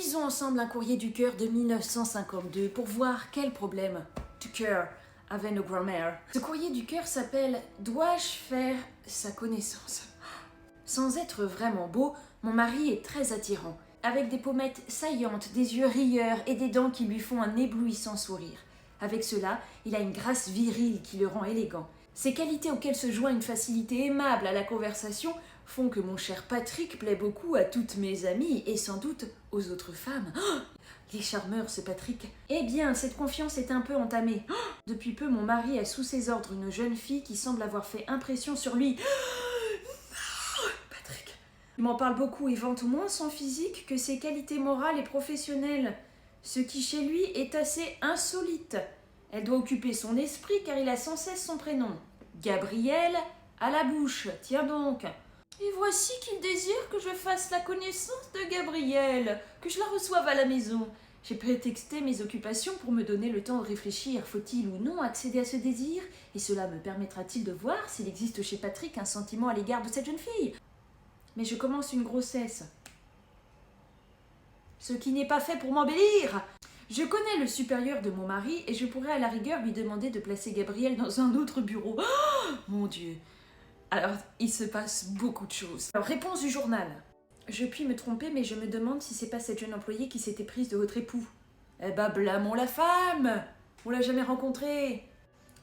Lisons ensemble un courrier du cœur de 1952 pour voir quel problème du cœur avait nos grand-mères. Ce courrier du cœur s'appelle « Dois-je faire sa connaissance ?» Sans être vraiment beau, mon mari est très attirant, avec des pommettes saillantes, des yeux rieurs et des dents qui lui font un éblouissant sourire. Avec cela, il a une grâce virile qui le rend élégant. Ces qualités auxquelles se joint une facilité aimable à la conversation font que mon cher Patrick plaît beaucoup à toutes mes amies et sans doute aux autres femmes. Oh, il est charmeur ce Patrick. Eh bien, cette confiance est un peu entamée. Oh, depuis peu, mon mari a sous ses ordres une jeune fille qui semble avoir fait impression sur lui. Oh, Patrick. Il m'en parle beaucoup et vante moins son physique que ses qualités morales et professionnelles, ce qui chez lui est assez insolite. Elle doit occuper son esprit car il a sans cesse son prénom. Gabriel à la bouche, tiens donc. Et voici qu'il désire que je fasse la connaissance de Gabrielle, que je la reçoive à la maison. J'ai prétexté mes occupations pour me donner le temps de réfléchir. Faut-il ou non accéder à ce désir? Et cela me permettra-t-il de voir s'il existe chez Patrick un sentiment à l'égard de cette jeune fille? Mais je commence une grossesse. Ce qui n'est pas fait pour m'embellir. Je connais le supérieur de mon mari et je pourrais à la rigueur lui demander de placer Gabriel dans un autre bureau. Oh, mon Dieu! Alors, il se passe beaucoup de choses. Alors, réponse du journal. Je puis me tromper, mais je me demande si c'est pas cette jeune employée qui s'était prise de votre époux. Eh ben, blâmons la femme! On l'a jamais rencontrée.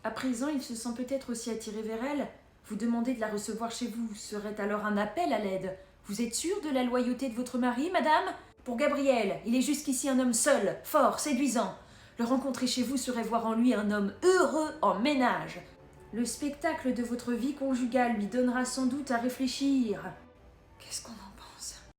À présent, il se sent peut-être aussi attiré vers elle. Vous demander de la recevoir chez vous serait alors un appel à l'aide. Vous êtes sûre de la loyauté de votre mari, madame? Pour Gabriel, il est jusqu'ici un homme seul, fort, séduisant. Le rencontrer chez vous serait voir en lui un homme heureux en ménage. Le spectacle de votre vie conjugale lui donnera sans doute à réfléchir. Qu'est-ce qu'on en